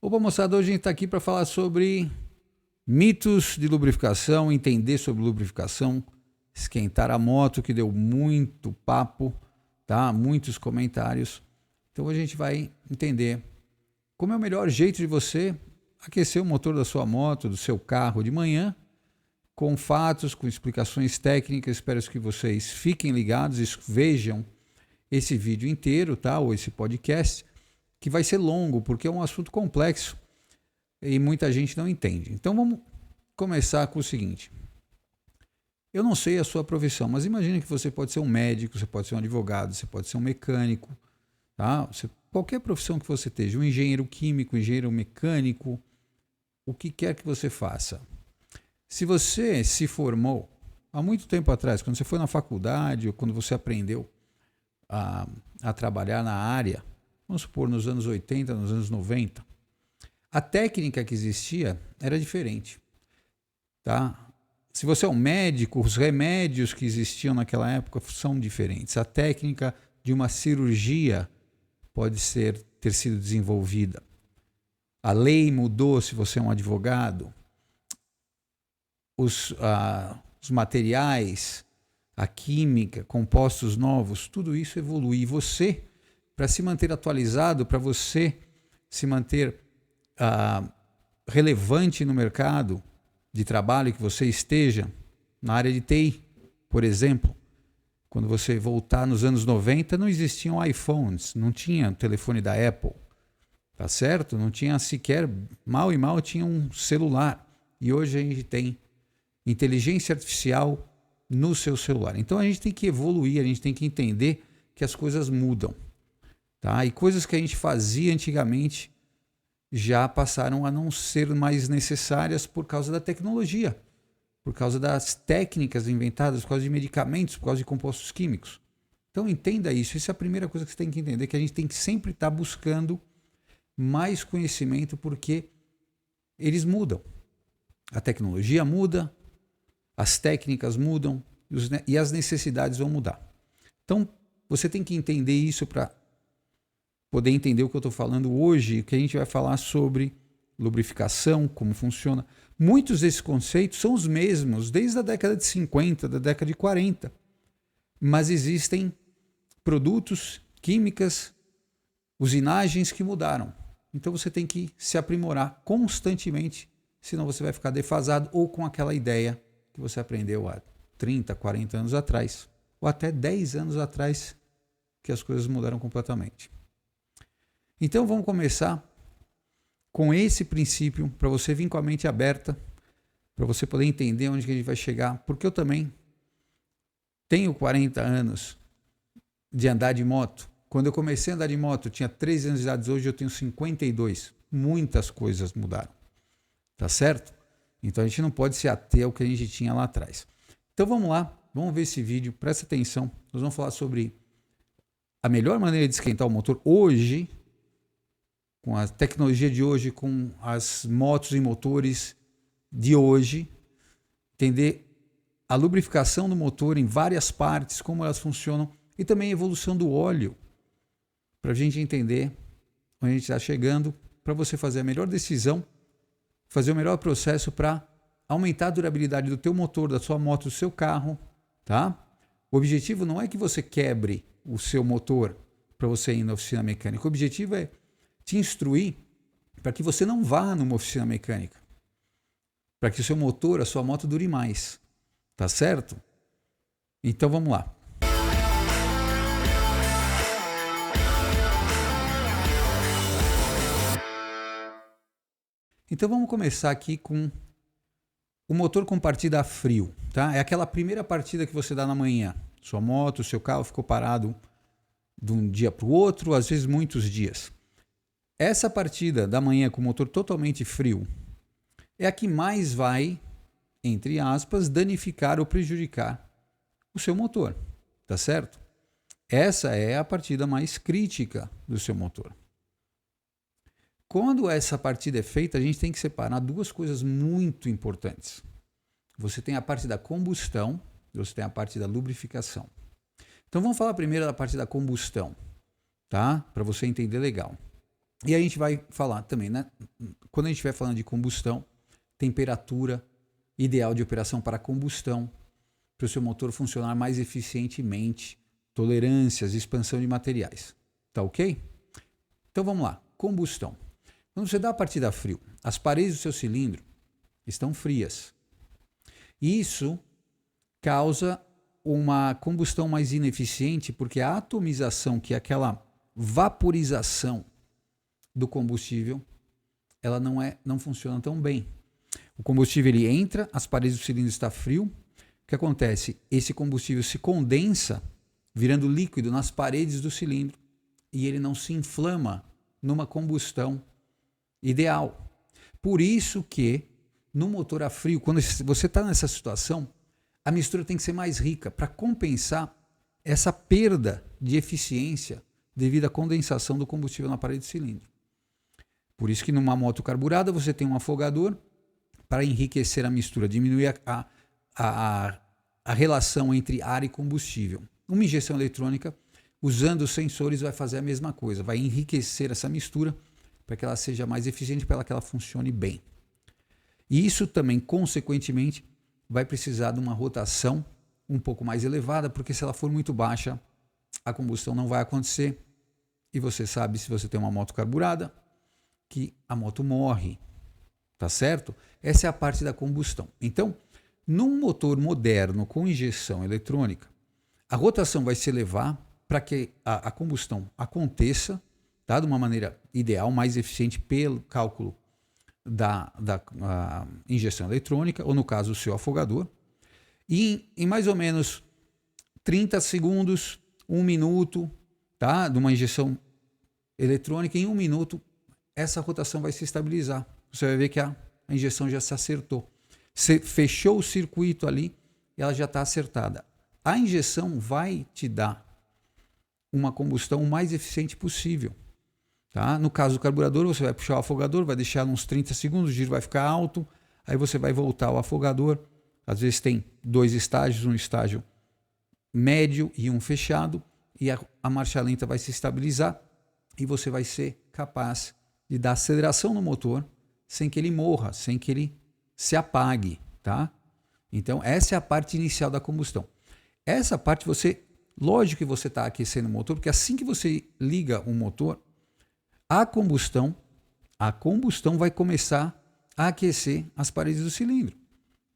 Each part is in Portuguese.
Opa, moçada, hoje a gente está aqui para falar sobre mitos de lubrificação, entender sobre lubrificação, esquentar a moto, que deu muito papo, tá? Muitos comentários. Então hoje a gente vai entender como é o melhor jeito de você aquecer o motor da sua moto, do seu carro de manhã, com fatos, com explicações técnicas. Espero que vocês fiquem ligados e vejam esse vídeo inteiro, tá? Ou esse podcast, que vai ser longo, porque é um assunto complexo e muita gente não entende. Então vamos começar com o seguinte. Eu não sei a sua profissão, mas imagine que você pode ser um médico, você pode ser um advogado, você pode ser um mecânico, tá? Qualquer profissão que você esteja, um engenheiro químico, um engenheiro mecânico, o que quer que você faça. Se você se formou há muito tempo atrás, quando você foi na faculdade ou quando você aprendeu a trabalhar na área, vamos supor nos anos 80, nos anos 90, a técnica que existia era diferente, tá? Se você é um médico, os remédios que existiam naquela época são diferentes. A técnica de uma cirurgia pode ter sido desenvolvida. A lei mudou se você é um advogado. Os materiais, a química, compostos novos, tudo isso evolui. E você, para se manter atualizado, para você se manter relevante no mercado de trabalho que você esteja, na área de TI, por exemplo, quando você voltar nos anos 90, não existiam iPhones, não tinha telefone da Apple, tá certo? Não tinha sequer, mal e mal tinha um celular. E hoje a gente tem inteligência artificial no seu celular. Então a gente tem que evoluir, a gente tem que entender que as coisas mudam, tá? E coisas que a gente fazia antigamente já passaram a não ser mais necessárias por causa da tecnologia, por causa das técnicas inventadas, por causa de medicamentos, por causa de compostos químicos. Então entenda isso. Essa é a primeira coisa que você tem que entender, que a gente tem que sempre estar buscando mais conhecimento, porque eles mudam. A tecnologia muda, as técnicas mudam e as necessidades vão mudar. Então você tem que entender isso para poder entender o que eu estou falando hoje, que a gente vai falar sobre lubrificação, como funciona. Muitos desses conceitos são os mesmos desde a década de 50, da década de 40, mas existem produtos, químicas, usinagens que mudaram. Então você tem que se aprimorar constantemente, senão você vai ficar defasado ou com aquela ideia que você aprendeu há 30, 40 anos atrás, ou até 10 anos atrás, que as coisas mudaram completamente. Então vamos começar com esse princípio, para você vir com a mente aberta, para você poder entender onde que a gente vai chegar, porque eu também tenho 40 anos de andar de moto. Quando eu comecei a andar de moto, eu tinha 13 anos de idade, hoje eu tenho 52. Muitas coisas mudaram, tá certo? Então a gente não pode se ater ao que a gente tinha lá atrás. Então vamos lá, vamos ver esse vídeo, presta atenção. Nós vamos falar sobre a melhor maneira de esquentar o motor hoje, com a tecnologia de hoje, com as motos e motores de hoje, entender a lubrificação do motor em várias partes, como elas funcionam, e também a evolução do óleo, para a gente entender onde a gente está chegando, para você fazer a melhor decisão, fazer o melhor processo para aumentar a durabilidade do teu motor, da sua moto, do seu carro, tá? O objetivo não é que você quebre o seu motor para você ir na oficina mecânica. O objetivo é te instruir para que você não vá numa oficina mecânica, para que o seu motor, a sua moto dure mais, tá certo? Então vamos lá. Então vamos começar aqui com o motor com partida a frio, tá? É aquela primeira partida que você dá na manhã. Sua moto, seu carro ficou parado de um dia para o outro, às vezes muitos dias. Essa partida da manhã com o motor totalmente frio é a que mais vai, entre aspas, danificar ou prejudicar o seu motor, tá certo? Essa é a partida mais crítica do seu motor. Quando essa partida é feita, a gente tem que separar duas coisas muito importantes. Você tem a parte da combustão e você tem a parte da lubrificação. Então vamos falar primeiro da parte da combustão, tá? Para você entender legal. E aí a gente vai falar também, né? Quando a gente estiver falando de combustão, temperatura ideal de operação para combustão, para o seu motor funcionar mais eficientemente, tolerâncias, expansão de materiais. Tá ok? Então vamos lá. Combustão. Quando você dá a partida a frio, as paredes do seu cilindro estão frias. Isso causa uma combustão mais ineficiente, porque a atomização, que é aquela vaporização do combustível, ela não funciona tão bem. O combustível ele entra, as paredes do cilindro estão frio. O que acontece? Esse combustível se condensa, virando líquido nas paredes do cilindro, e ele não se inflama numa combustão ideal. Por isso que no motor a frio, quando você está nessa situação, a mistura tem que ser mais rica para compensar essa perda de eficiência devido à condensação do combustível na parede do cilindro. Por isso que numa moto carburada você tem um afogador para enriquecer a mistura, diminuir a relação entre ar e combustível. Uma injeção eletrônica, usando os sensores, vai fazer a mesma coisa, vai enriquecer essa mistura para que ela seja mais eficiente, para que ela funcione bem. E isso também, consequentemente, vai precisar de uma rotação um pouco mais elevada, porque se ela for muito baixa, a combustão não vai acontecer. E você sabe, se você tem uma moto carburada, que a moto morre, tá certo? Essa é a parte da combustão. Então, num motor moderno com injeção eletrônica, a rotação vai se elevar para que a combustão aconteça, tá? De uma maneira ideal, mais eficiente pelo cálculo da injeção eletrônica, ou no caso o seu afogador, e em mais ou menos 30 segundos, 1 minuto, tá? De uma injeção eletrônica, em 1 minuto, essa rotação vai se estabilizar. Você vai ver que a injeção já se acertou. Você fechou o circuito ali e ela já está acertada. A injeção vai te dar uma combustão o mais eficiente possível. Tá? No caso do carburador, você vai puxar o afogador, vai deixar uns 30 segundos, o giro vai ficar alto, aí você vai voltar ao afogador. Às vezes tem 2 estágios, um estágio médio e um fechado, e a marcha lenta vai se estabilizar e você vai ser capaz de dar aceleração no motor sem que ele morra, sem que ele se apague. Tá? Então, essa é a parte inicial da combustão. Essa parte lógico que você está aquecendo o motor, porque assim que você liga o motor, a combustão vai começar a aquecer as paredes do cilindro,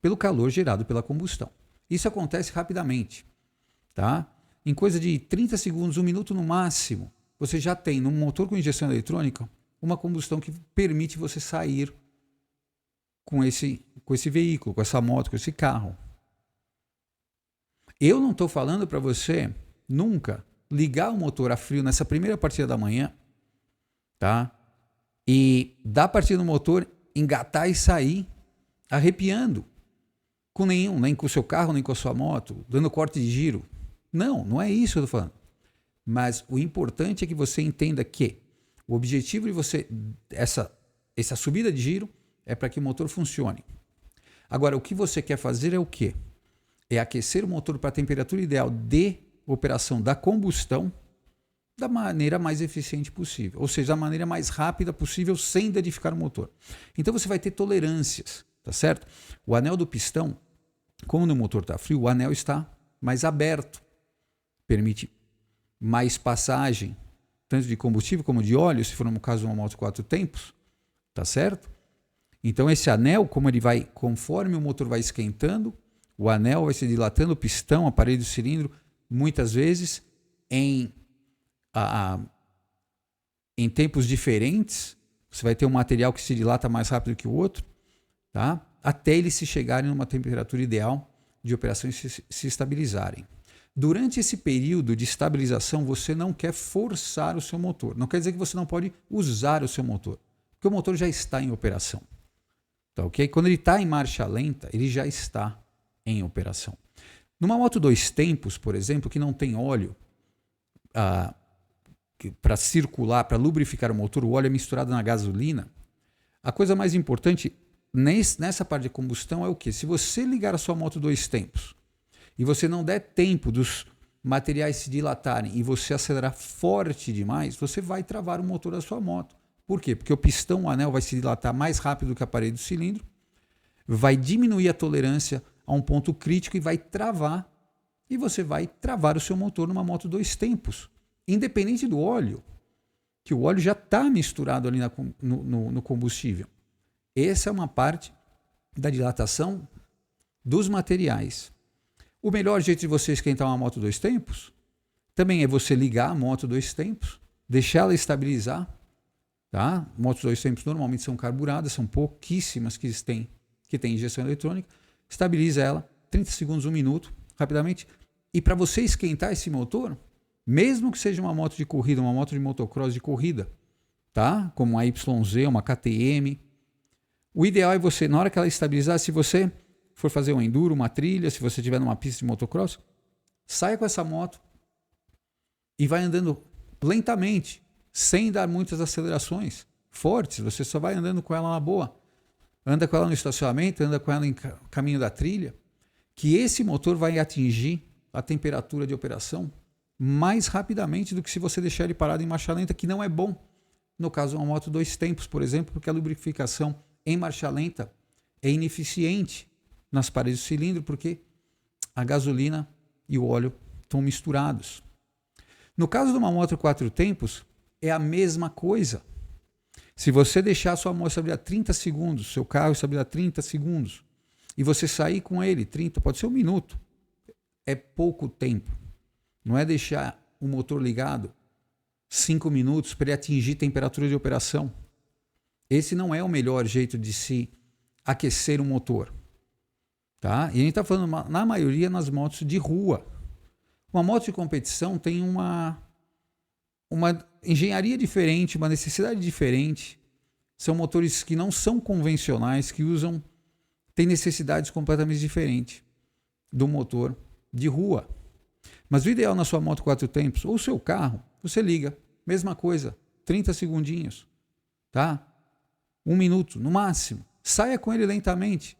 pelo calor gerado pela combustão. Isso acontece rapidamente. Tá? Em coisa de 30 segundos, 1 minuto no máximo, você já tem, num motor com injeção eletrônica, uma combustão que permite você sair com esse veículo, com essa moto, com esse carro. Eu não estou falando para você nunca ligar o motor a frio nessa primeira partida da manhã, tá? E dar partida no motor, engatar e sair arrepiando, nem com o seu carro, nem com a sua moto, dando corte de giro. Não é isso que eu estou falando. Mas o importante é que você entenda que o objetivo de você, essa subida de giro, é para que o motor funcione. Agora, o que você quer fazer é o quê? É aquecer o motor para a temperatura ideal de operação da combustão da maneira mais eficiente possível, ou seja, da maneira mais rápida possível, sem danificar o motor. Então você vai ter tolerâncias, tá certo? O anel do pistão, como no motor está frio, o anel está mais aberto, permite mais passagem, tanto de combustível como de óleo, se for no caso de uma moto 4 tempos, tá certo? Então esse anel, conforme o motor vai esquentando, o anel vai se dilatando, o pistão, a parede do cilindro, muitas vezes em tempos diferentes, você vai ter um material que se dilata mais rápido que o outro, tá? Até eles se chegarem numa temperatura ideal de operação e se estabilizarem. Durante esse período de estabilização, você não quer forçar o seu motor. Não quer dizer que você não pode usar o seu motor, porque o motor já está em operação. Tá, ok? Quando ele está em marcha lenta, ele já está em operação. Numa moto 2 tempos, por exemplo, que não tem óleo para circular, para lubrificar o motor, o óleo é misturado na gasolina. A coisa mais importante nessa parte de combustão é o quê? Se você ligar a sua moto 2 tempos e você não der tempo dos materiais se dilatarem e você acelerar forte demais, você vai travar o motor da sua moto, Por quê? Porque o pistão, o anel vai se dilatar mais rápido do que a parede do cilindro, vai diminuir a tolerância a um ponto crítico e vai travar. E você vai travar o seu motor numa moto 2 tempos. Independente do óleo, que o óleo já está misturado ali no combustível. Essa é uma parte da dilatação dos materiais. O melhor jeito de você esquentar uma moto 2 tempos também é você ligar a moto 2 tempos, deixar ela estabilizar. Tá? Motos 2 tempos normalmente são carburadas, são pouquíssimas que têm injeção eletrônica. Estabiliza ela, 30 segundos, 1 minuto, rapidamente. E para você esquentar esse motor, mesmo que seja uma moto de corrida, uma moto de motocross de corrida, tá? Como uma YZ, uma KTM, o ideal é você, na hora que ela estabilizar, se você for fazer um enduro, uma trilha, se você estiver numa pista de motocross, saia com essa moto e vai andando lentamente, sem dar muitas acelerações fortes. Você só vai andando com ela na boa. Anda com ela no estacionamento, anda com ela em caminho da trilha, que esse motor vai atingir a temperatura de operação mais rapidamente do que se você deixar ele parado em marcha lenta, que não é bom. No caso de uma moto 2 tempos, por exemplo, porque a lubrificação em marcha lenta é ineficiente nas paredes do cilindro, porque a gasolina e o óleo estão misturados. No caso de uma moto 4 tempos, é a mesma coisa. Se você deixar a sua moto estabilizar 30 segundos, seu carro estabilizar 30 segundos, e você sair com ele 30, pode ser 1 minuto, é pouco tempo. Não é deixar o motor ligado 5 minutos para ele atingir temperatura de operação. Esse não é o melhor jeito de se aquecer um motor. Tá? E a gente está falando, na maioria, nas motos de rua. Uma moto de competição tem uma engenharia diferente, uma necessidade diferente. São motores que não são convencionais, que têm necessidades completamente diferentes do motor de rua. Mas o ideal na sua moto 4 tempos, ou seu carro, você liga, mesma coisa, 30 segundinhos, tá? 1 minuto, no máximo. Saia com ele lentamente.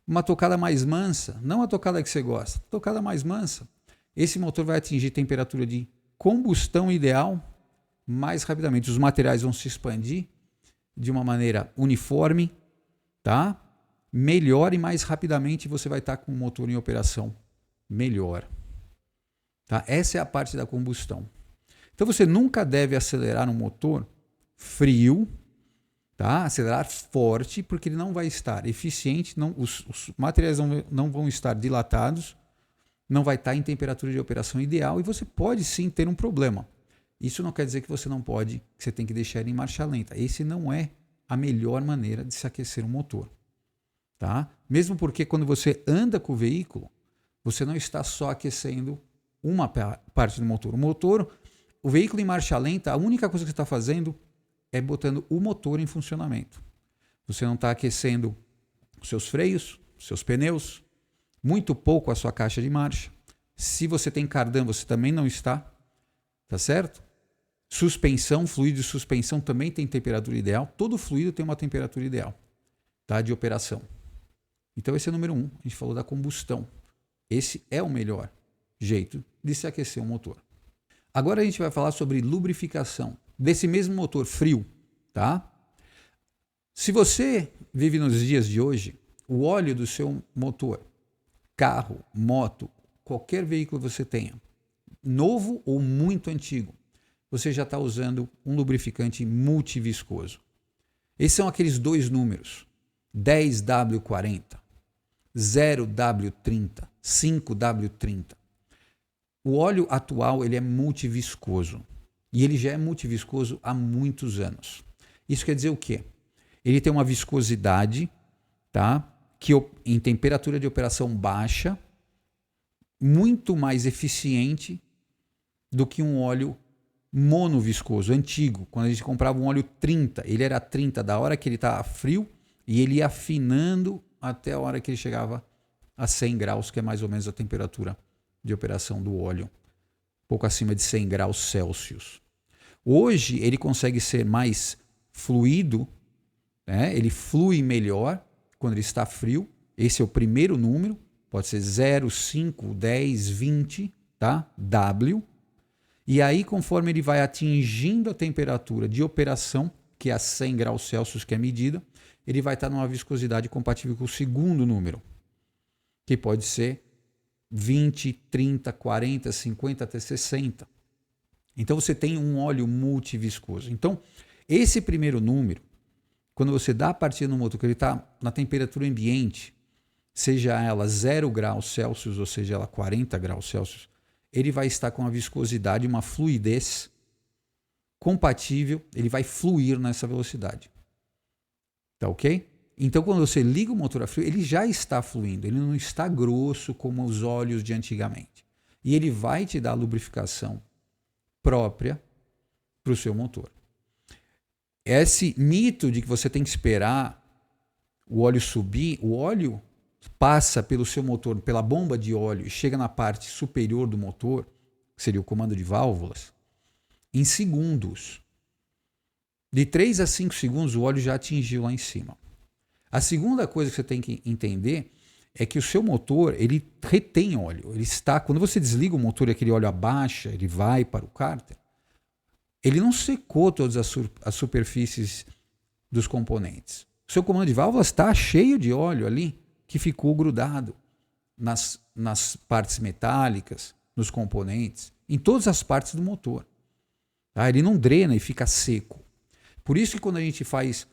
Uma tocada mais mansa, não a tocada que você gosta, tocada mais mansa. Esse motor vai atingir temperatura de combustão ideal mais rapidamente. Os materiais vão se expandir de uma maneira uniforme, tá? Melhor e mais rapidamente você vai estar com o motor em operação melhor. Tá? Essa é a parte da combustão. Então você nunca deve acelerar um motor frio, tá? Acelerar forte, porque ele não vai estar eficiente, os materiais não vão estar dilatados, não vai estar em temperatura de operação ideal e você pode sim ter um problema. Isso não quer dizer que você não pode, que você tem que deixar ele em marcha lenta. Esse não é a melhor maneira de se aquecer um motor. Tá? Mesmo porque quando você anda com o veículo, você não está só aquecendo uma parte do motor. O veículo em marcha lenta, a única coisa que você está fazendo é botando o motor em funcionamento. Você não está aquecendo os seus freios, os seus pneus, muito pouco a sua caixa de marcha. Se você tem cardan, você também não está. Tá certo? Suspensão, fluido de suspensão também tem temperatura ideal. Todo fluido tem uma temperatura ideal, tá? De operação. Então esse é o número 1. A gente falou da combustão. Esse é o melhor jeito de se aquecer um motor. Agora a gente vai falar sobre lubrificação desse mesmo motor frio, tá? Se você vive nos dias de hoje, o óleo do seu motor, carro, moto, qualquer veículo que você tenha, novo ou muito antigo, você já está usando um lubrificante multiviscoso. Esses são aqueles 2 números, 10W40, 0W30, 5W30. O óleo atual ele é multiviscoso e ele já é multiviscoso há muitos anos. Isso quer dizer o quê? Ele tem uma viscosidade, tá? Que em temperatura de operação baixa, muito mais eficiente do que um óleo monoviscoso, antigo. Quando a gente comprava um óleo 30, ele era 30 da hora que ele estava frio e ele ia afinando até a hora que ele chegava a 100 graus, que é mais ou menos a temperatura de operação do óleo, pouco acima de 100 graus Celsius. Hoje ele consegue ser mais fluido, né? Ele flui melhor quando ele está frio. Esse é o primeiro número, pode ser 0, 5, 10, 20, tá? W. E aí, conforme ele vai atingindo a temperatura de operação, que é a 100 graus Celsius, que é a medida, ele vai estar numa viscosidade compatível com o segundo número, que pode ser 20, 30, 40, 50 até 60. Então você tem um óleo multiviscoso. Então, esse primeiro número, quando você dá a partida no motor, que ele está na temperatura ambiente, seja ela 0 graus Celsius ou seja ela 40 graus Celsius, ele vai estar com uma viscosidade, uma fluidez compatível, ele vai fluir nessa velocidade. Tá ok? Então, quando você liga o motor a frio, ele já está fluindo, ele não está grosso como os óleos de antigamente. E ele vai te dar a lubrificação própria para o seu motor. Esse mito de que você tem que esperar o óleo subir, o óleo passa pelo seu motor, pela bomba de óleo e chega na parte superior do motor, que seria o comando de válvulas, em segundos. De 3 a 5 segundos o óleo já atingiu lá em cima. A segunda coisa que você tem que entender é que o seu motor, ele retém óleo. Ele está, quando você desliga o motor e aquele óleo abaixa, ele vai para o cárter, ele não secou todas as superfícies dos componentes. O seu comando de válvulas está cheio de óleo ali, que ficou grudado nas partes metálicas, nos componentes, em todas as partes do motor. Tá? Ele não drena e fica seco. Por isso que quando a gente faz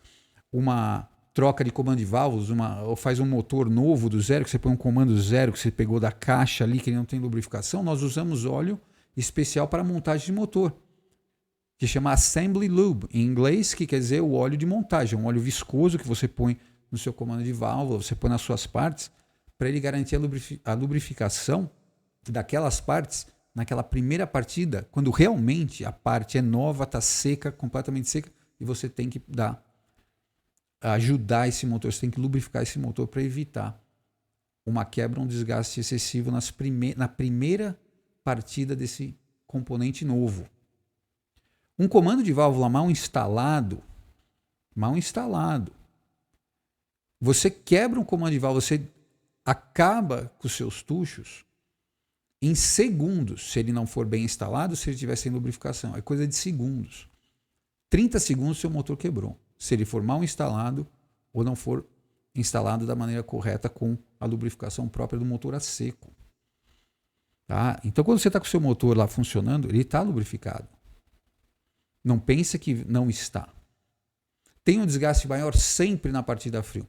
uma troca de comando de válvulas, ou faz um motor novo do zero, que você põe um comando zero que você pegou da caixa ali, que ele não tem lubrificação, nós usamos óleo especial para montagem de motor, que chama Assembly Lube, em inglês, que quer dizer o óleo de montagem, um óleo viscoso que você põe no seu comando de válvula, você põe nas suas partes, para ele garantir a lubrificação daquelas partes naquela primeira partida, quando realmente a parte é nova, está seca, completamente seca, e você tem que ajudar esse motor, você tem que lubrificar esse motor para evitar uma quebra, um desgaste excessivo na primeira partida desse componente novo. Um comando de válvula mal instalado, você quebra um comando de válvula, você acaba com os seus tuchos em segundos, se ele não for bem instalado, se ele estiver sem lubrificação. É coisa de segundos. 30 segundos seu motor quebrou. Se ele for mal instalado ou não for instalado da maneira correta com a lubrificação própria do motor a seco. Tá? Então, quando você está com o seu motor lá funcionando, ele está lubrificado. Não pense que não está. Tem um desgaste maior sempre na partida a frio.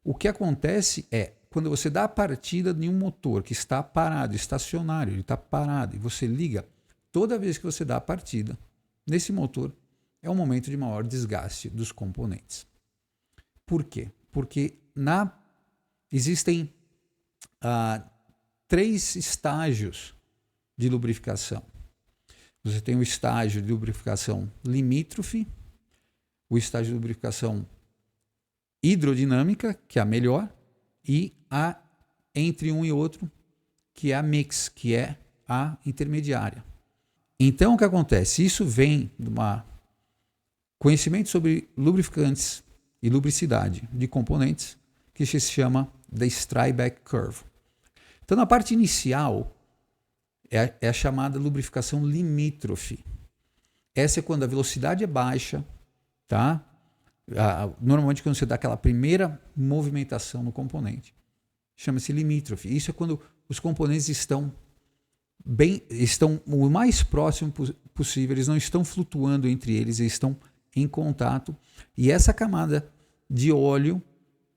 O que acontece é, quando você dá a partida de um motor que está parado, estacionário, ele está parado, e você liga, toda vez que você dá a partida nesse motor, é um momento de maior desgaste dos componentes. Por quê? Porque existem 3 estágios de lubrificação. Você tem o estágio de lubrificação limítrofe, o estágio de lubrificação hidrodinâmica, que é a melhor, e a entre um e outro, que é a mix, que é a intermediária. Então, o que acontece? Isso vem de conhecimento sobre lubrificantes e lubricidade de componentes, que se chama The Strybeck Curve. Então, na parte inicial, é a chamada lubrificação limítrofe. Essa é quando a velocidade é baixa, tá? Normalmente, quando você dá aquela primeira movimentação no componente, chama-se limítrofe. Isso é quando os componentes estão o mais próximo possível, eles não estão flutuando entre eles, eles estão em contato. E essa camada de óleo,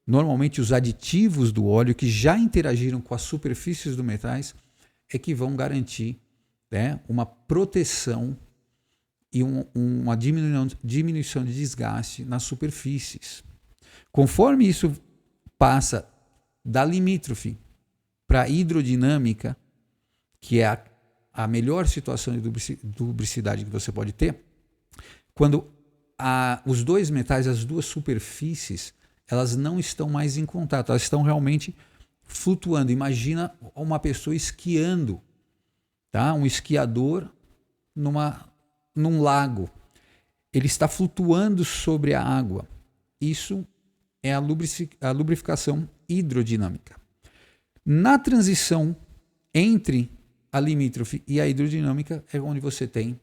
normalmente os aditivos do óleo que já interagiram com as superfícies dos metais, é que vão garantir, né, uma proteção e uma diminuição de desgaste nas superfícies. Conforme isso passa da limítrofe para a hidrodinâmica, que é a melhor situação de lubricidade que você pode ter, quando os dois metais, as duas superfícies, elas não estão mais em contato, elas estão realmente flutuando. Imagina uma pessoa esquiando, tá? Um esquiador num lago. Ele está flutuando sobre a água. Isso é a lubrificação hidrodinâmica. Na transição entre a limítrofe e a hidrodinâmica é onde você tem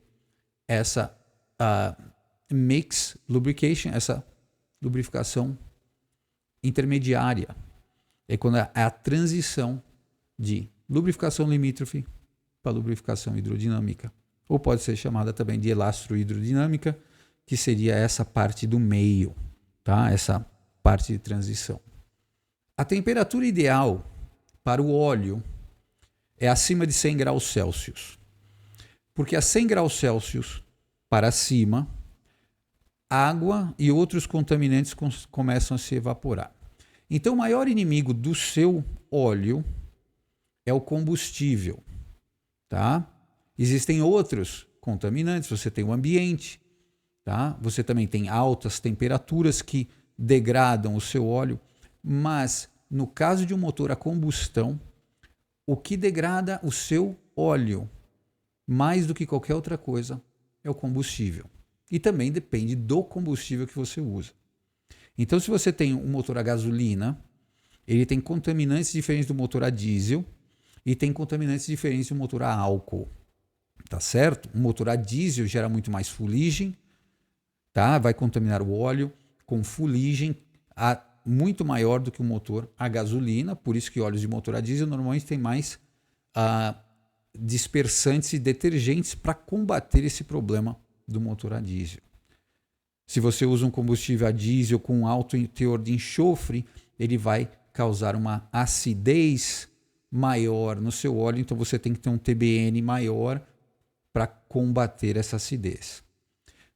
mix lubrication, essa lubrificação intermediária. É quando é a transição de lubrificação limítrofe para lubrificação hidrodinâmica. Ou pode ser chamada também de elastro-hidrodinâmica, que seria essa parte do meio, tá? Essa parte de transição. A temperatura ideal para o óleo é acima de 100 graus Celsius. Porque a 100 graus Celsius para cima, água e outros contaminantes começam a se evaporar. Então, o maior inimigo do seu óleo é o combustível, tá? Existem outros contaminantes, você tem o ambiente, tá? Você também tem altas temperaturas que degradam o seu óleo, mas no caso de um motor a combustão, o que degrada o seu óleo mais do que qualquer outra coisa é o combustível. E também depende do combustível que você usa. Então, se você tem um motor a gasolina, ele tem contaminantes diferentes do motor a diesel e tem contaminantes diferentes do motor a álcool. Tá certo? Um motor a diesel gera muito mais fuligem, tá? Vai contaminar o óleo com fuligem muito maior do que um motor a gasolina, por isso que óleos de motor a diesel normalmente tem mais dispersantes e detergentes para combater esse problema do motor a diesel. Se você usa um combustível a diesel com alto teor de enxofre, ele vai causar uma acidez maior no seu óleo, então você tem que ter um TBN maior para combater essa acidez.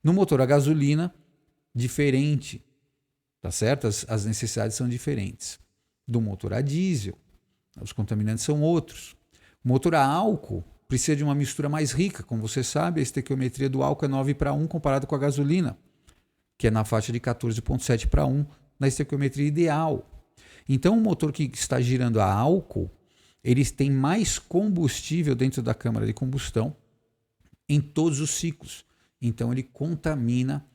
No motor a gasolina, diferente, tá certo? As necessidades são diferentes. Do motor a diesel, os contaminantes são outros. O motor a álcool precisa de uma mistura mais rica, como você sabe, a estequiometria do álcool é 9:1 comparado com a gasolina, que é na faixa de 14,7:1 na estequiometria ideal. Então, o motor que está girando a álcool, eles têm mais combustível dentro da câmara de combustão em todos os ciclos. Então, ele contamina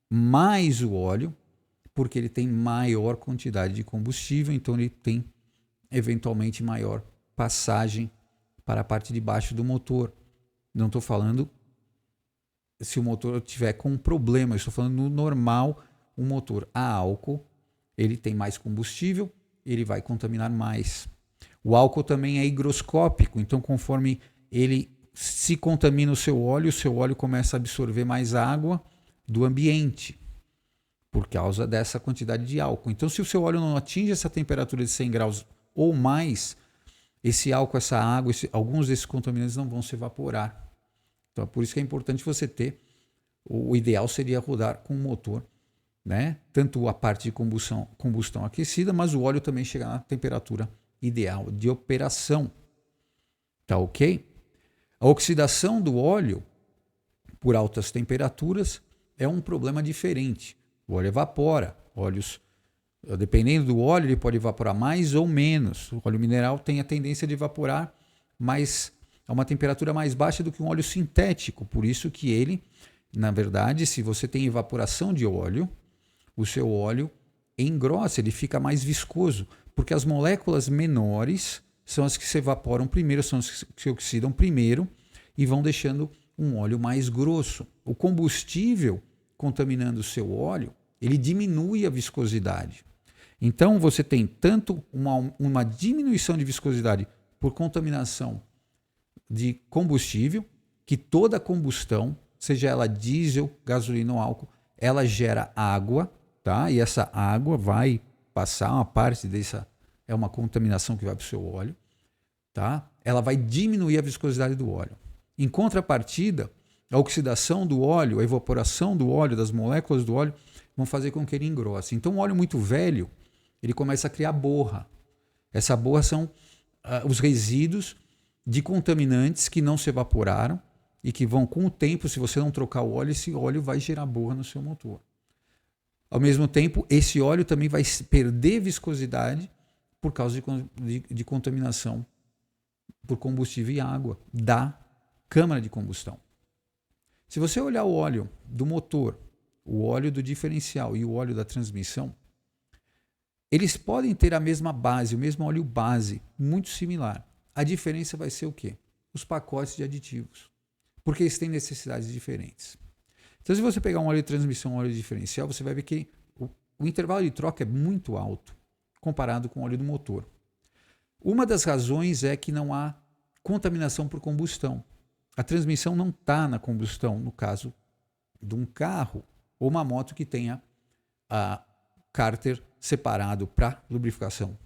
mais o óleo, porque ele tem maior quantidade de combustível, então ele tem, eventualmente, maior passagem para a parte de baixo do motor. Não estou falando se o motor tiver com um problema, eu estou falando no normal, um motor a álcool, ele tem mais combustível, ele vai contaminar mais. O álcool também é higroscópico, então conforme ele se contamina o seu óleo começa a absorver mais água do ambiente, por causa dessa quantidade de álcool. Então, se o seu óleo não atinge essa temperatura de 100 graus ou mais, esse álcool, essa água, alguns desses contaminantes não vão se evaporar. Então, é por isso que é importante você ter, o ideal seria rodar com o motor, né? Tanto a parte de combustão aquecida, mas o óleo também chegar na temperatura ideal de operação. Tá ok? A oxidação do óleo por altas temperaturas é um problema diferente. O óleo evapora. Dependendo do óleo, ele pode evaporar mais ou menos. O óleo mineral tem a tendência de evaporar, mas a uma temperatura mais baixa do que um óleo sintético. Por isso que ele, na verdade, se você tem evaporação de óleo, o seu óleo engrossa, ele fica mais viscoso, porque as moléculas menores são as que se evaporam primeiro, são as que se oxidam primeiro e vão deixando um óleo mais grosso. O combustível contaminando o seu óleo, ele diminui a viscosidade. Então você tem tanto uma diminuição de viscosidade por contaminação de combustível, que toda combustão, seja ela diesel, gasolina ou álcool, ela gera água, tá? E essa água vai passar, uma parte dessa é uma contaminação que vai para o seu óleo, tá? Ela vai diminuir a viscosidade do óleo. Em contrapartida, a oxidação do óleo, a evaporação do óleo, das moléculas do óleo, vão fazer com que ele engrosse. Então, um óleo muito velho, ele começa a criar borra. Essa borra são os resíduos de contaminantes que não se evaporaram e que vão, com o tempo, se você não trocar o óleo, esse óleo vai gerar borra no seu motor. Ao mesmo tempo, esse óleo também vai perder viscosidade por causa de contaminação por combustível e água da câmara de combustão. Se você olhar o óleo do motor, o óleo do diferencial e o óleo da transmissão, eles podem ter a mesma base, o mesmo óleo base, muito similar. A diferença vai ser o quê? Os pacotes de aditivos, porque eles têm necessidades diferentes. Então, se você pegar um óleo de transmissão, um óleo de diferencial, você vai ver que o intervalo de troca é muito alto comparado com o óleo do motor. Uma das razões é que não há contaminação por combustão. A transmissão não está na combustão, no caso de um carro ou uma moto que tenha a cárter separado para lubrificação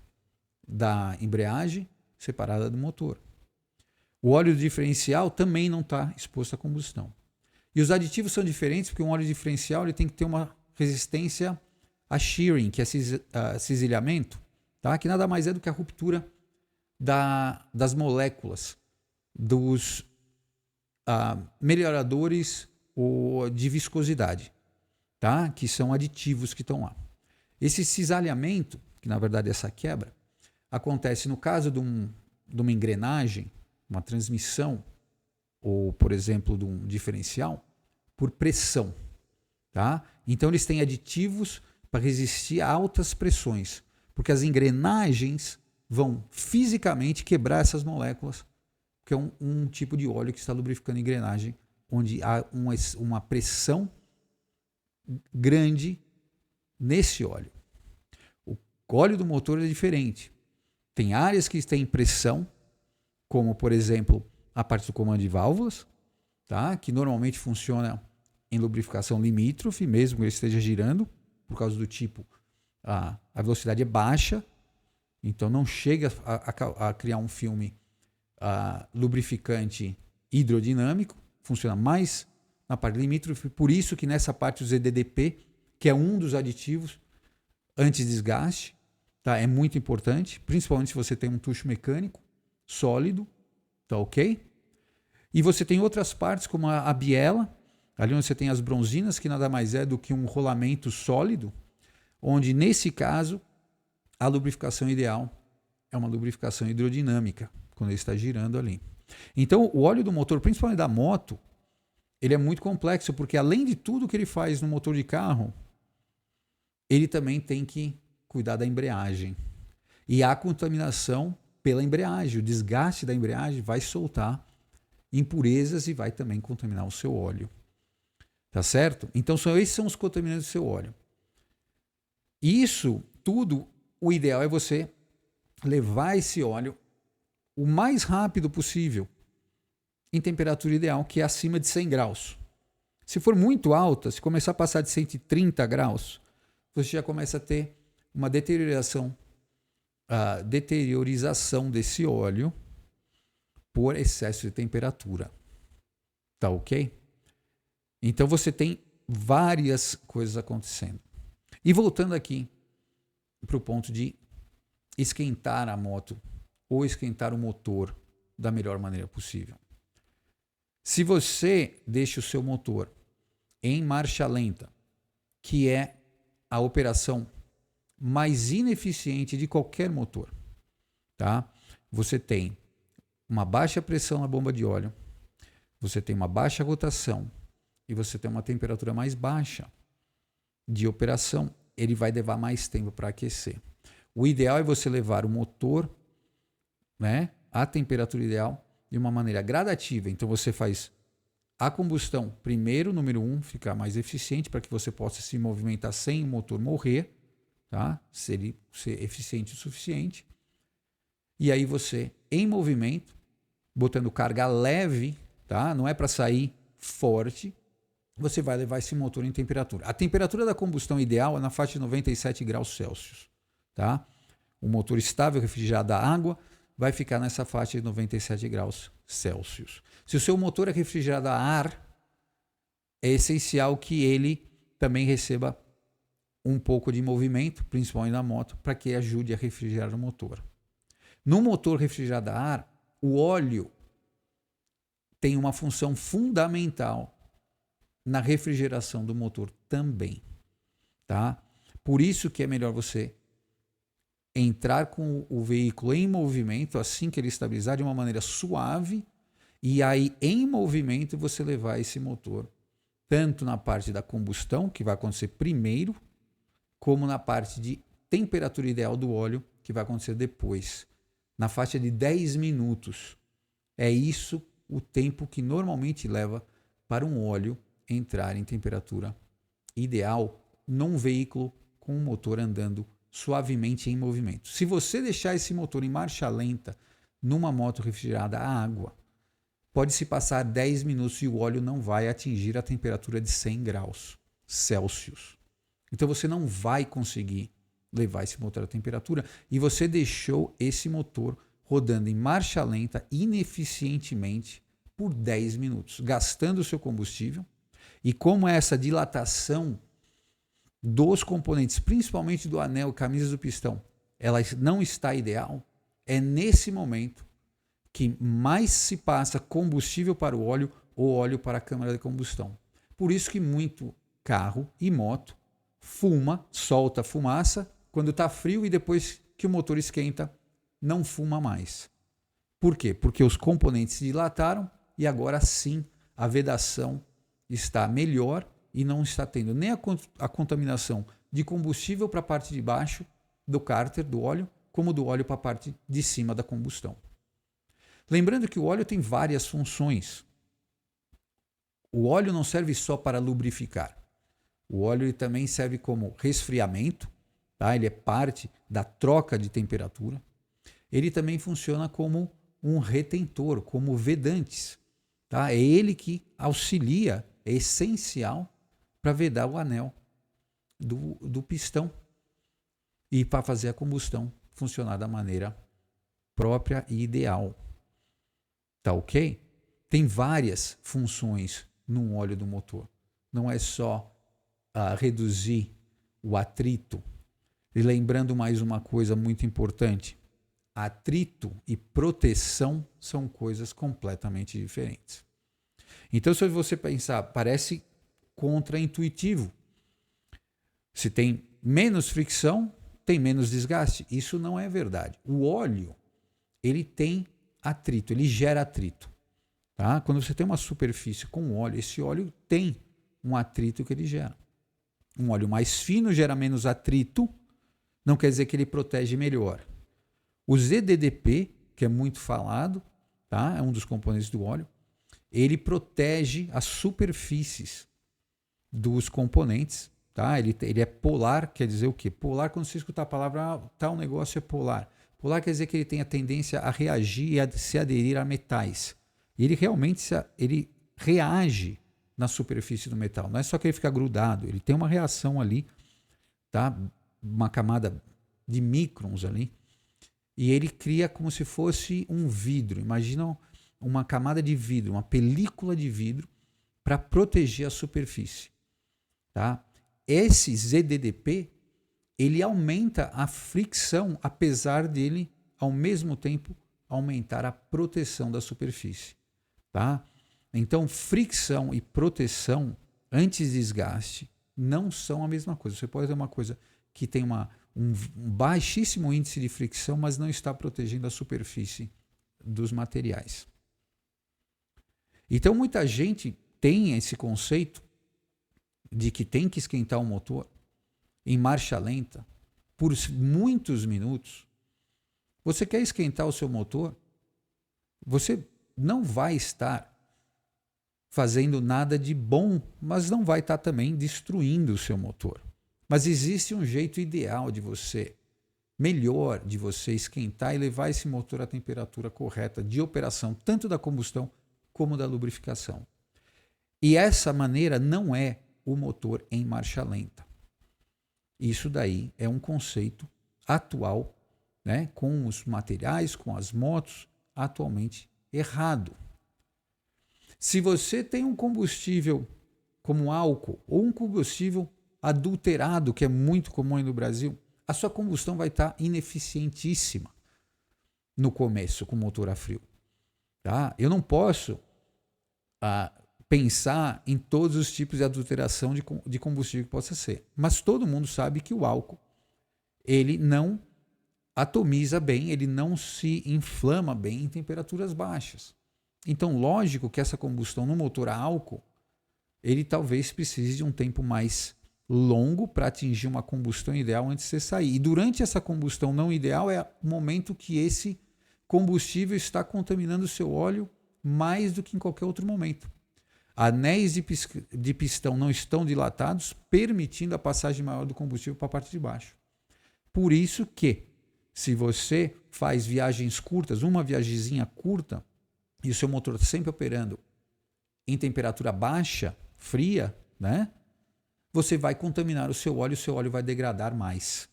da embreagem, separada do motor. O óleo diferencial também não está exposto à combustão. E os aditivos são diferentes porque um óleo diferencial ele tem que ter uma resistência a shearing, que é cisilhamento, tá? Que nada mais é do que a ruptura das moléculas, dos melhoradores de viscosidade, tá? Que são aditivos que estão lá. Esse cisalhamento, que na verdade é essa quebra, acontece no caso de uma engrenagem, uma transmissão, ou, por exemplo, de um diferencial, por pressão. Tá? Então, eles têm aditivos para resistir a altas pressões, porque as engrenagens vão fisicamente quebrar essas moléculas, que é um tipo de óleo que está lubrificando a engrenagem, onde há uma pressão grande nesse óleo. O óleo do motor é diferente. Tem áreas que têm pressão, como, por exemplo, a parte do comando de válvulas, tá? Que normalmente funciona em lubrificação limítrofe, mesmo que ele esteja girando, por causa do tipo, a velocidade é baixa, então não chega a criar um filme lubrificante hidrodinâmico, funciona mais na parte limítrofe, por isso que nessa parte o ZDDP, que é um dos aditivos anti-desgaste, tá? É muito importante, principalmente se você tem um tucho mecânico sólido, tá ok? E você tem outras partes como a biela, ali onde você tem as bronzinas, que nada mais é do que um rolamento sólido, onde nesse caso a lubrificação ideal é uma lubrificação hidrodinâmica, quando ele está girando ali. Então o óleo do motor, principalmente da moto, ele é muito complexo, porque além de tudo que ele faz no motor de carro, ele também tem que cuidar da embreagem. E há contaminação pela embreagem, o desgaste da embreagem vai soltar impurezas e vai também contaminar o seu óleo. Tá certo? Então esses são os contaminantes do seu óleo. Isso tudo, o ideal é você levar esse óleo o mais rápido possível em temperatura ideal, que é acima de 100 graus. Se for muito alta, se começar a passar de 130 graus, você já começa a ter uma deteriorização desse óleo por excesso de temperatura. Tá ok? Então você tem várias coisas acontecendo. E voltando aqui para o ponto de esquentar a moto ou esquentar o motor da melhor maneira possível. Se você deixa o seu motor em marcha lenta, que é a operação mais ineficiente de qualquer motor, tá? Você tem uma baixa pressão na bomba de óleo, você tem uma baixa rotação e você tem uma temperatura mais baixa de operação, ele vai levar mais tempo para aquecer. O ideal é você levar o motor, né, à temperatura ideal de uma maneira gradativa. Então você faz a combustão primeiro, número 1, ficar mais eficiente para que você possa se movimentar sem o motor morrer, tá? Se ele ser eficiente o suficiente. E aí você, em movimento, botando carga leve, tá? Não é para sair forte, você vai levar esse motor em temperatura. A temperatura da combustão ideal é na faixa de 97 graus Celsius. Tá? O motor estável refrigerado a água vai ficar nessa faixa de 97 graus Celsius. Se o seu motor é refrigerado a ar, é essencial que ele também receba um pouco de movimento, principalmente na moto, para que ajude a refrigerar o motor. No motor refrigerado a ar, o óleo tem uma função fundamental na refrigeração do motor também, tá? Por isso que é melhor você entrar com o veículo em movimento assim que ele estabilizar de uma maneira suave e aí em movimento você levar esse motor tanto na parte da combustão, que vai acontecer primeiro, como na parte de temperatura ideal do óleo, que vai acontecer depois, na faixa de 10 minutos. É isso o tempo que normalmente leva para um óleo entrar em temperatura ideal num veículo com o motor andando suavemente em movimento. Se você deixar esse motor em marcha lenta numa moto refrigerada a água, pode se passar 10 minutos e o óleo não vai atingir a temperatura de 100 graus Celsius. Então você não vai conseguir levar esse motor à temperatura e você deixou esse motor rodando em marcha lenta ineficientemente por 10 minutos, gastando o seu combustível. E como essa dilatação dos componentes, principalmente do anel e camisas do pistão, ela não está ideal, é nesse momento que mais se passa combustível para o óleo ou óleo para a câmara de combustão. Por isso que muito carro e moto fuma, solta fumaça quando está frio e depois que o motor esquenta, não fuma mais. Por quê? Porque os componentes se dilataram e agora sim a vedação está melhor e não está tendo nem a contaminação de combustível para a parte de baixo do cárter, do óleo, como do óleo para a parte de cima da combustão. Lembrando que o óleo tem várias funções. O óleo não serve só para lubrificar. O óleo ele também serve como resfriamento, tá? Ele é parte da troca de temperatura. Ele também funciona como um retentor, como vedantes. Tá? É ele que auxilia, é essencial para vedar o anel do pistão e para fazer a combustão funcionar da maneira própria e ideal. Tá ok? Tem várias funções no óleo do motor. Não é só reduzir o atrito. E lembrando mais uma coisa muito importante, atrito e proteção são coisas completamente diferentes. Então, se você pensar, parece contraintuitivo. Se tem menos fricção, tem menos desgaste. Isso não é verdade. O óleo, ele tem atrito, ele gera atrito. Tá? Quando você tem uma superfície com óleo, esse óleo tem um atrito que ele gera. Um óleo mais fino gera menos atrito, não quer dizer que ele protege melhor. O ZDDP, que é muito falado, tá? É um dos componentes do óleo, ele protege as superfícies dos componentes. Tá? Ele é polar, quer dizer o quê? Polar, quando você escutar a palavra tal negócio é polar. Polar quer dizer que ele tem a tendência a reagir e a se aderir a metais. E ele realmente ele reage na superfície do metal. Não é só que ele fica grudado, ele tem uma reação ali, tá? Uma camada de microns ali, e ele cria como se fosse um vidro. Imagina uma camada de vidro, uma película de vidro para proteger a superfície. Tá? Esse ZDDP, ele aumenta a fricção, apesar dele, ao mesmo tempo, aumentar a proteção da superfície. Tá? Então, fricção e proteção, anti-desgaste, não são a mesma coisa. Você pode ter uma coisa que tem um baixíssimo índice de fricção, mas não está protegendo a superfície dos materiais. Então, muita gente tem esse conceito de que tem que esquentar o motor em marcha lenta por muitos minutos. Você quer esquentar o seu motor? Você não vai estar fazendo nada de bom, mas não vai estar também destruindo o seu motor. Mas existe um jeito ideal de você, melhor de você esquentar e levar esse motor à temperatura correta de operação, tanto da combustão como da lubrificação. E essa maneira não é o motor em marcha lenta. Isso daí é um conceito atual, né, com os materiais, com as motos, atualmente errado. Se você tem um combustível como álcool ou um combustível adulterado, que é muito comum aí no Brasil, a sua combustão vai estar ineficientíssima no começo com o motor a frio. Tá? Eu não posso pensar em todos os tipos de adulteração de combustível que possa ser, mas todo mundo sabe que o álcool ele não atomiza bem, ele não se inflama bem em temperaturas baixas. Então, lógico que essa combustão no motor a álcool, ele talvez precise de um tempo mais longo para atingir uma combustão ideal antes de você sair. E durante essa combustão não ideal é o momento que esse combustível está contaminando o seu óleo mais do que em qualquer outro momento. Anéis de pistão não estão dilatados, permitindo a passagem maior do combustível para a parte de baixo. Por isso que, se você faz viagens curtas, uma viagemzinha curta, e o seu motor está sempre operando em temperatura baixa, fria, né? Você vai contaminar o seu óleo vai degradar mais.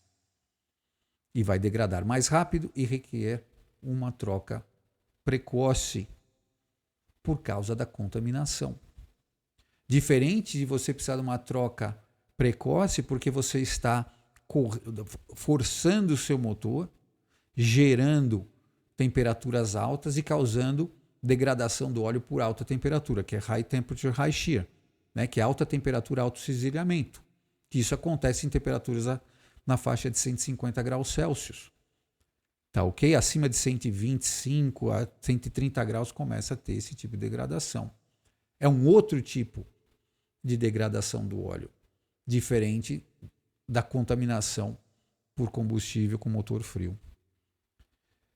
E vai degradar mais rápido e requer uma troca precoce por causa da contaminação. Diferente de você precisar de uma troca precoce porque você está forçando o seu motor, gerando temperaturas altas e causando degradação do óleo por alta temperatura, que é High Temperature, High Shear, né? Que é alta temperatura, alto cisalhamento. Que isso acontece em temperaturas na faixa de 150 graus Celsius. Tá ok? Acima de 125 a 130 graus começa a ter esse tipo de degradação. É um outro tipo de degradação do óleo, diferente da contaminação por combustível com motor frio.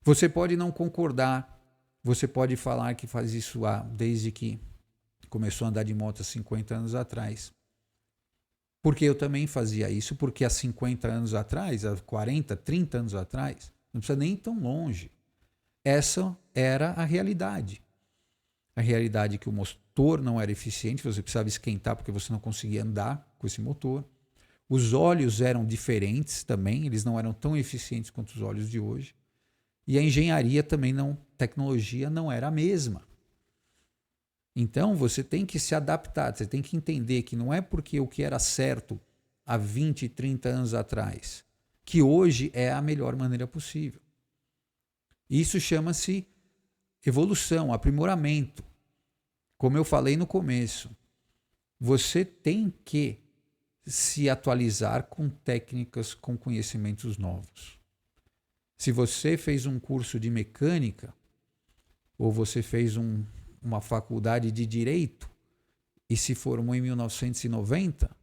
Você pode não concordar, você pode falar que faz isso desde que começou a andar de moto há 50 anos atrás. Porque eu também fazia isso, porque há 50 anos atrás, há 40, 30 anos atrás, não precisa nem ir tão longe. Essa era a realidade. A realidade é que o motor não era eficiente, você precisava esquentar porque você não conseguia andar com esse motor. Os óleos eram diferentes também, eles não eram tão eficientes quanto os óleos de hoje. E a engenharia também tecnologia não era a mesma. Então você tem que se adaptar, você tem que entender que não é porque o que era certo há 20, 30 anos atrás, que hoje é a melhor maneira possível. Isso chama-se evolução, aprimoramento. Como eu falei no começo, você tem que se atualizar com técnicas, com conhecimentos novos. Se você fez um curso de mecânica, ou você fez uma faculdade de direito e se formou em 1990,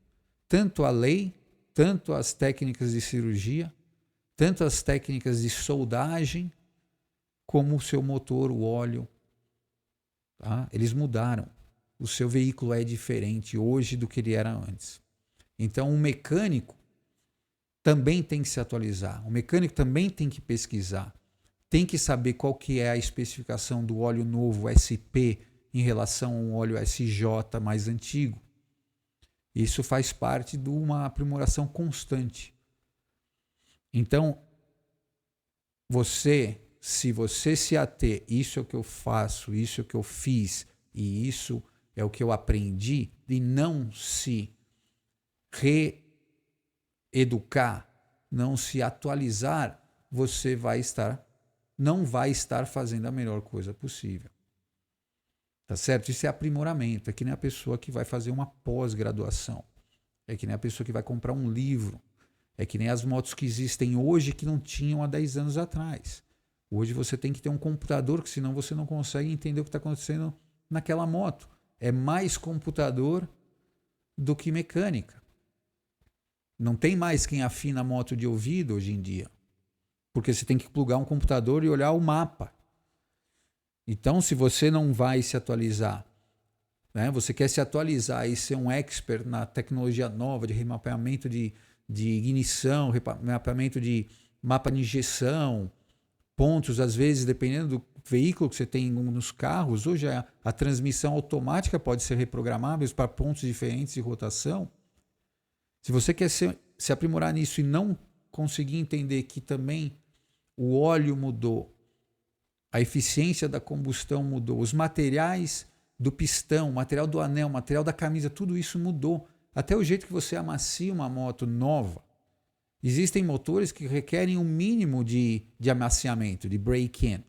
tanto a lei, tanto as técnicas de cirurgia, tanto as técnicas de soldagem, como o seu motor, o óleo, tá? Eles mudaram. O seu veículo é diferente hoje do que ele era antes. Então, um mecânico também tem que se atualizar. O mecânico também tem que pesquisar. Tem que saber qual que é a especificação do óleo novo SP em relação ao óleo SJ mais antigo. Isso faz parte de uma aprimoração constante. Então, se você se ater, isso é o que eu faço, isso é o que eu fiz e isso é o que eu aprendi, e não se reeducar, não se atualizar, você não vai estar fazendo a melhor coisa possível. Tá certo? Isso é aprimoramento. É que nem a pessoa que vai fazer uma pós-graduação. É que nem a pessoa que vai comprar um livro. É que nem as motos que existem hoje que não tinham há 10 anos atrás. Hoje você tem que ter um computador, que senão você não consegue entender o que está acontecendo naquela moto. É mais computador do que mecânica. Não tem mais quem afina a moto de ouvido hoje em dia. Porque você tem que plugar um computador e olhar o mapa. Então, se você não vai se atualizar, né? Você quer se atualizar e ser um expert na tecnologia nova de remapeamento de ignição, remapeamento de mapa de injeção, pontos, às vezes, dependendo do veículo que você tem nos carros, hoje a transmissão automática pode ser reprogramável para pontos diferentes de rotação. Se você quer se aprimorar nisso e não conseguir entender que também o óleo mudou, a eficiência da combustão mudou, os materiais do pistão, o material do anel, o material da camisa, tudo isso mudou. Até o jeito que você amacia uma moto nova. Existem motores que requerem um mínimo de amaciamento, de break-in,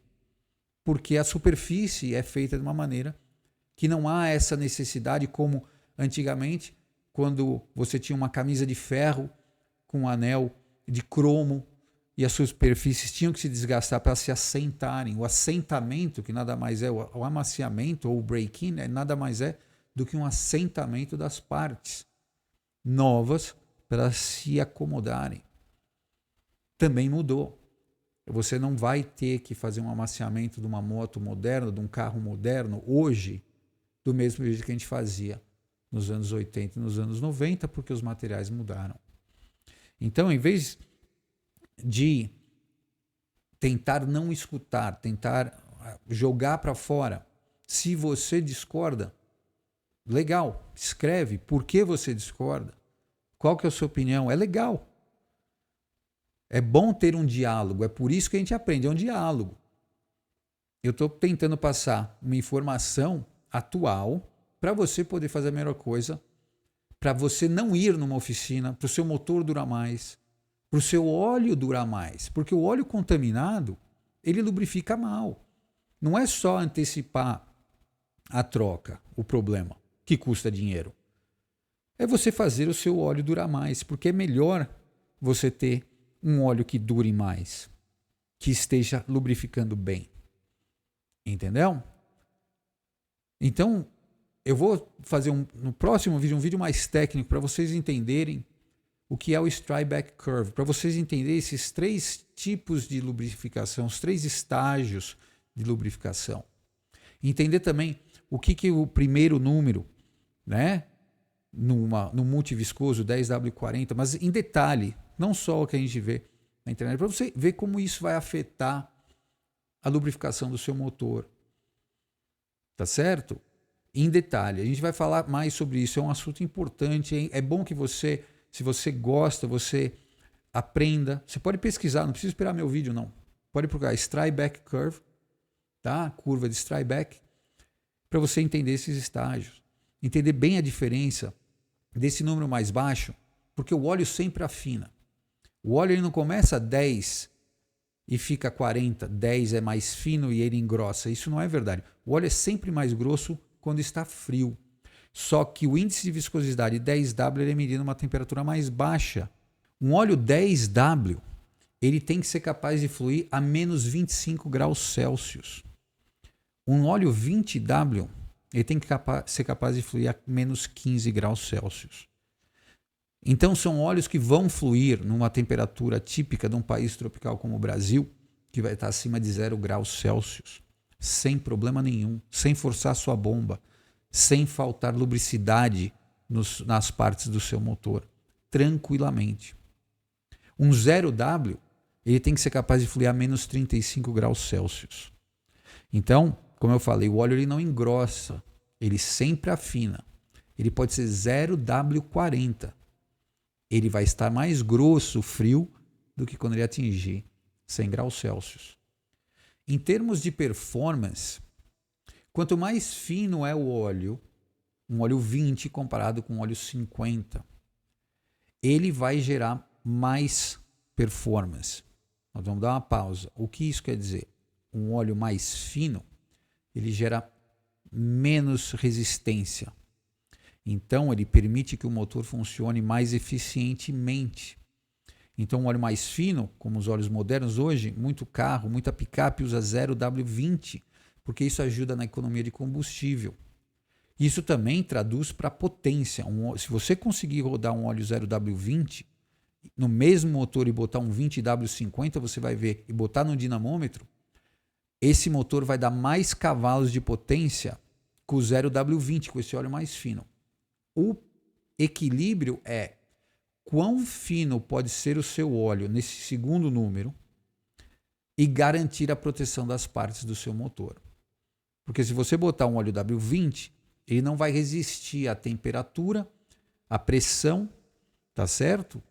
porque a superfície é feita de uma maneira que não há essa necessidade como antigamente, quando você tinha uma camisa de ferro com um anel de cromo, e as superfícies tinham que se desgastar para se assentarem. O assentamento, que nada mais é, o amaciamento ou o break-in, nada mais é do que um assentamento das partes novas para se acomodarem. Também mudou. Você não vai ter que fazer um amaciamento de uma moto moderna, de um carro moderno, hoje, do mesmo jeito que a gente fazia nos anos 80 e nos anos 90, porque os materiais mudaram. Então, em vez de tentar não escutar, tentar jogar para fora, se você discorda, legal, escreve por que você discorda, qual que é a sua opinião, é legal. É bom ter um diálogo, é por isso que a gente aprende, é um diálogo. Eu estou tentando passar uma informação atual para você poder fazer a melhor coisa, para você não ir numa oficina, para o seu motor durar mais, para o seu óleo durar mais, porque o óleo contaminado, ele lubrifica mal. Não é só antecipar a troca, o problema, que custa dinheiro. É você fazer o seu óleo durar mais, porque é melhor você ter um óleo que dure mais, que esteja lubrificando bem. Entendeu? Então, eu vou fazer no próximo vídeo um vídeo mais técnico para vocês entenderem o que é o Striebeck Curve, para vocês entenderem esses 3 tipos de lubrificação, os 3 estágios de lubrificação. Entender também o que o primeiro número, né, no multiviscoso 10W40, mas em detalhe, não só o que a gente vê na internet, para você ver como isso vai afetar a lubrificação do seu motor. Tá certo? Em detalhe, a gente vai falar mais sobre isso, é um assunto importante, hein? É bom que você, se você gosta, você aprenda. Você pode pesquisar, não precisa esperar meu vídeo, não. Pode procurar Striebeck Curve, tá? Curva de Striebeck, para você entender esses estágios. Entender bem a diferença desse número mais baixo, porque o óleo sempre afina. O óleo ele não começa a 10 e fica 40, 10 é mais fino e ele engrossa. Isso não é verdade. O óleo é sempre mais grosso quando está frio. Só que o índice de viscosidade 10W ele é medido numa temperatura mais baixa. Um óleo 10W ele tem que ser capaz de fluir a menos 25 graus Celsius. Um óleo 20W ele tem que ser capaz de fluir a menos 15 graus Celsius. Então são óleos que vão fluir numa temperatura típica de um país tropical como o Brasil, que vai estar acima de 0 graus Celsius, sem problema nenhum, sem forçar sua bomba, sem faltar lubricidade nas partes do seu motor, tranquilamente. Um 0W, ele tem que ser capaz de fluir a menos 35 graus Celsius. Então, como eu falei, o óleo ele não engrossa, ele sempre afina. Ele pode ser 0W40. Ele vai estar mais grosso, frio, do que quando ele atingir 100 graus Celsius. Em termos de performance, quanto mais fino é o óleo, um óleo 20 comparado com um óleo 50, ele vai gerar mais performance. Nós vamos dar uma pausa. O que isso quer dizer? Um óleo mais fino, ele gera menos resistência. Então, ele permite que o motor funcione mais eficientemente. Então, um óleo mais fino, como os óleos modernos hoje, muito carro, muita picape usa 0W20, porque isso ajuda na economia de combustível. Isso também traduz para potência. Se você conseguir rodar um óleo 0W20 no mesmo motor e botar um 20W50, você vai ver, e botar no dinamômetro, esse motor vai dar mais cavalos de potência com o 0W20, com esse óleo mais fino. O equilíbrio é quão fino pode ser o seu óleo nesse segundo número e garantir a proteção das partes do seu motor. Porque se você botar um óleo W20, ele não vai resistir à temperatura, à pressão, tá certo?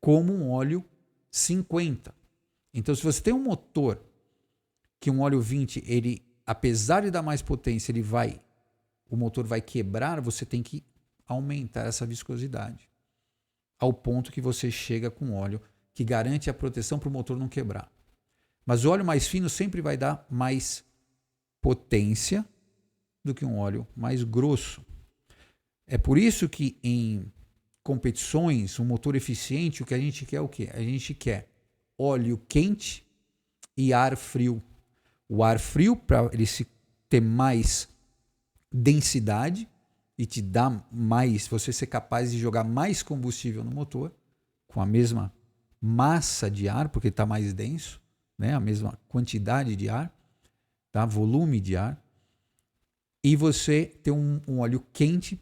Como um óleo 50. Então, se você tem um motor que um óleo 20, ele, apesar de dar mais potência, o motor vai quebrar, você tem que aumentar essa viscosidade ao ponto que você chega com óleo que garante a proteção para o motor não quebrar. Mas o óleo mais fino sempre vai dar mais potência do que um óleo mais grosso. É por isso que em competições, um motor eficiente, o que a gente quer é o quê? A gente quer óleo quente e ar frio. O ar frio, para ele ter mais densidade e te dar mais, você ser capaz de jogar mais combustível no motor, com a mesma massa de ar, porque está mais denso, né? A mesma quantidade de ar, tá? Volume de ar. e você ter um óleo quente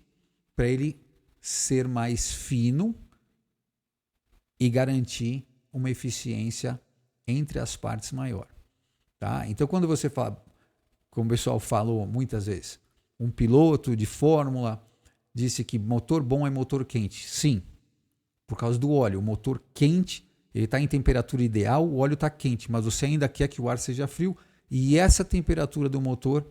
para ele ser mais fino e garantir uma eficiência entre as partes maior. Tá? Então, quando você fala, como o pessoal falou muitas vezes, um piloto de Fórmula disse que motor bom é motor quente. Sim, por causa do óleo. O motor quente, ele está em temperatura ideal, o óleo está quente, mas você ainda quer que o ar seja frio, e essa temperatura do motor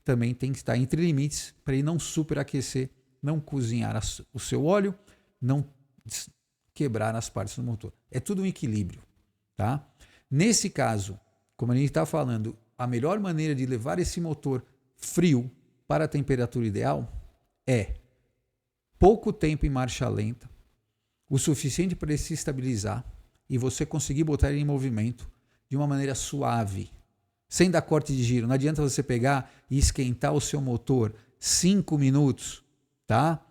também tem que estar entre limites para ele não superaquecer, não cozinhar o seu óleo, não quebrar as partes do motor. É tudo um equilíbrio. Tá? Nesse caso, como a gente está falando, a melhor maneira de levar esse motor frio para a temperatura ideal é pouco tempo em marcha lenta, o suficiente para ele se estabilizar e você conseguir botar ele em movimento de uma maneira suave, sem dar corte de giro. Não adianta você pegar e esquentar o seu motor 5 minutos, tá?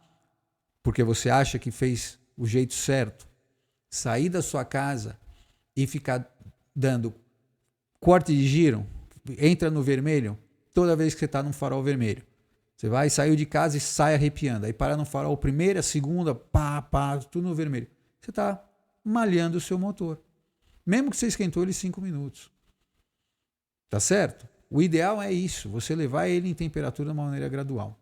Porque você acha que fez o jeito certo. Sair da sua casa e ficar dando corte de giro, entra no vermelho, toda vez que você está num farol vermelho. Você vai, saiu de casa e sai arrepiando. Aí para no farol, primeira, segunda, tudo no vermelho. Você está malhando o seu motor. Mesmo que você esquentou ele 5 minutos. Tá certo? O ideal é isso, você levar ele em temperatura de uma maneira gradual.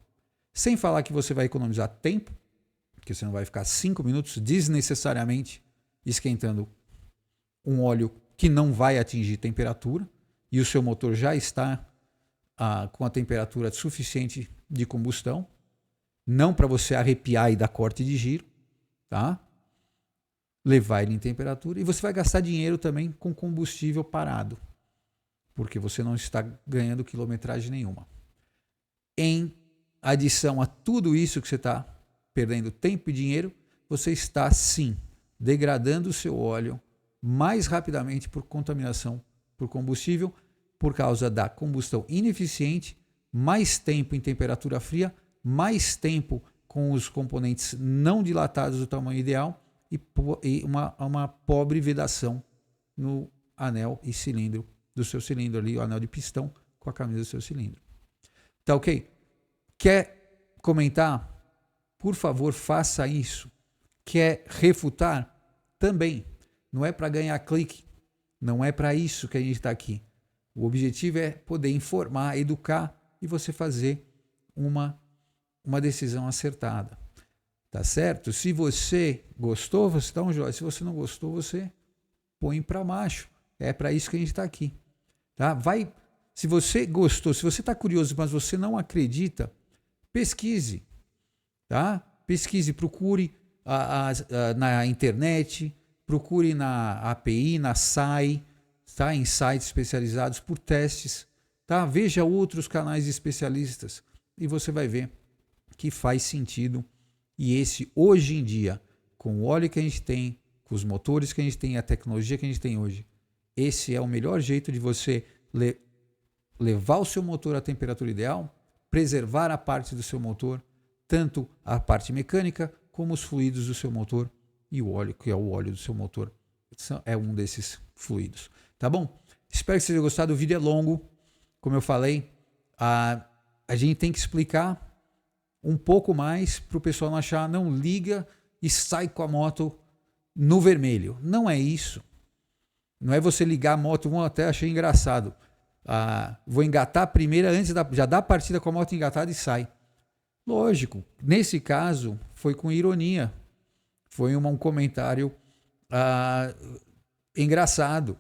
Sem falar que você vai economizar tempo, porque você não vai ficar 5 minutos desnecessariamente esquentando um óleo que não vai atingir temperatura e o seu motor já está com a temperatura suficiente de combustão, não para você arrepiar e dar corte de giro, tá? Levar ele em temperatura e você vai gastar dinheiro também com combustível parado, porque você não está ganhando quilometragem nenhuma. Em adição a tudo isso que você está perdendo tempo e dinheiro, você está sim degradando o seu óleo mais rapidamente por contaminação por combustível, por causa da combustão ineficiente, mais tempo em temperatura fria, mais tempo com os componentes não dilatados do tamanho ideal e uma pobre vedação no anel e cilindro do seu cilindro ali, o anel de pistão com a camisa do seu cilindro. Tá ok? Quer comentar? Por favor, faça isso. Quer refutar? Também. Não é para ganhar clique. Não é para isso que a gente está aqui. O objetivo é poder informar, educar e você fazer uma decisão acertada. Tá certo? Se você gostou, você dá um joinha. Se você não gostou, você põe para baixo. É para isso que a gente está aqui. Tá? Se você gostou, se você está curioso, mas você não acredita, pesquise. Tá? Pesquise, procure na internet, procure na API, na SAI, tá? Em sites especializados por testes. Tá? Veja outros canais de especialistas e você vai ver que faz sentido. E esse, hoje em dia, com o óleo que a gente tem, com os motores que a gente tem, a tecnologia que a gente tem hoje, esse é o melhor jeito de você levar o seu motor à temperatura ideal, preservar a parte do seu motor, tanto a parte mecânica como os fluidos do seu motor e o óleo, que é o óleo do seu motor, é um desses fluidos. Tá bom? Espero que você tenha gostado. O vídeo é longo, como eu falei, a gente tem que explicar um pouco mais para o pessoal não achar, não liga e sai com a moto no vermelho. Não é isso. Não é você ligar a moto, eu até achei engraçado. Vou engatar a primeira antes já dá a partida com a moto engatada e sai. Lógico, nesse caso foi com ironia. Foi um comentário engraçado.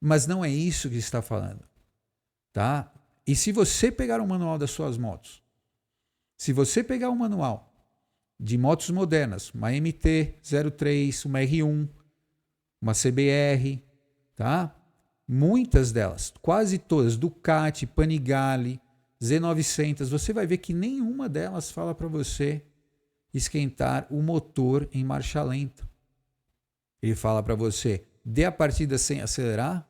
Mas não é isso que está falando. Tá? E se você pegar o manual das suas motos, se você pegar um manual de motos modernas, uma MT-03, uma R1, uma CBR, tá? Muitas delas, quase todas, Ducati, Panigale, Z900, você vai ver que nenhuma delas fala para você esquentar o motor em marcha lenta. Ele fala para você, dê a partida sem acelerar,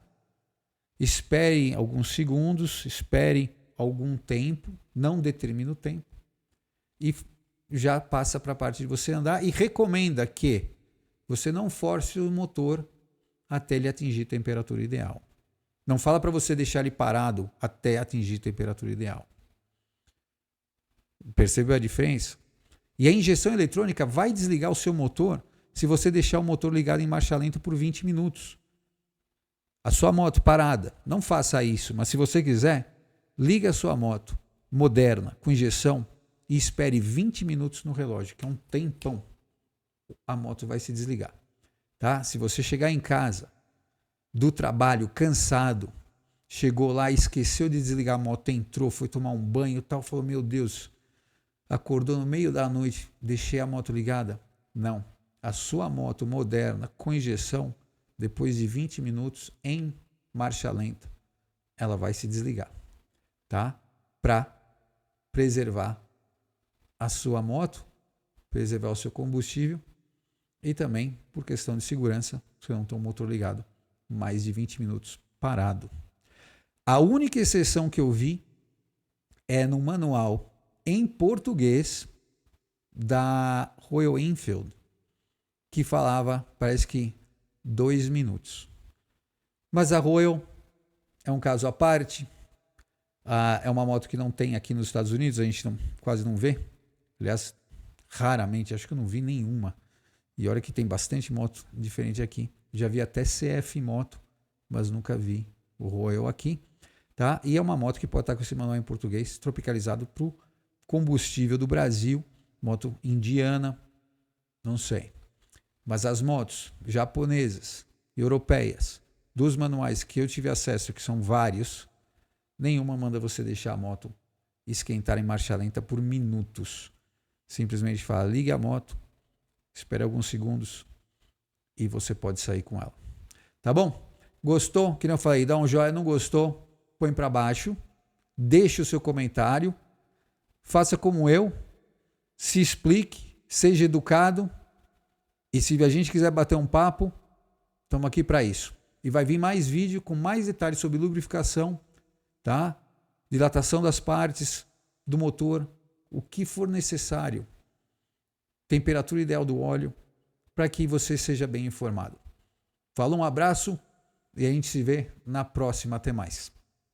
espere alguns segundos, espere algum tempo, não determina o tempo, e já passa para a parte de você andar e recomenda que você não force o motor até ele atingir temperatura ideal. Não fala para você deixar ele parado até atingir temperatura ideal. Percebeu a diferença? E a injeção eletrônica vai desligar o seu motor se você deixar o motor ligado em marcha lenta por 20 minutos. A sua moto parada, não faça isso, mas se você quiser, liga a sua moto moderna com injeção e espere 20 minutos no relógio, que é um tempão. A moto vai se desligar. Tá? Se você chegar em casa do trabalho cansado, chegou lá, esqueceu de desligar a moto, entrou, foi tomar um banho e tal, falou, meu Deus, acordou no meio da noite, deixei a moto ligada? Não. A sua moto moderna com injeção, depois de 20 minutos em marcha lenta, ela vai se desligar, tá? Para preservar a sua moto, preservar o seu combustível e também por questão de segurança, você não tem o motor ligado mais de 20 minutos parado. A única exceção que eu vi é no manual em português da Royal Enfield, que falava, parece que 2 minutos. Mas a Royal é um caso à parte. É uma moto que não tem aqui nos Estados Unidos, a gente quase não vê. Aliás, raramente, acho que eu não vi nenhuma. E olha que tem bastante moto diferente aqui. Já vi até CF moto, mas nunca vi o Royal aqui. Tá? E é uma moto que pode estar com esse manual em português, tropicalizado para o combustível do Brasil. Moto indiana, não sei. Mas as motos japonesas, europeias, dos manuais que eu tive acesso, que são vários, nenhuma manda você deixar a moto esquentar em marcha lenta por minutos. Simplesmente fala, ligue a moto, espere alguns segundos e você pode sair com ela. Tá bom? Gostou? Que nem eu falei, dá um joinha. Não gostou? Põe para baixo. Deixe o seu comentário. Faça como eu. Se explique. Seja educado. E se a gente quiser bater um papo, estamos aqui para isso. E vai vir mais vídeo com mais detalhes sobre lubrificação, tá? Dilatação das partes do motor, o que for necessário. Temperatura ideal do óleo, para que você seja bem informado. Falou, um abraço e a gente se vê na próxima. Até mais.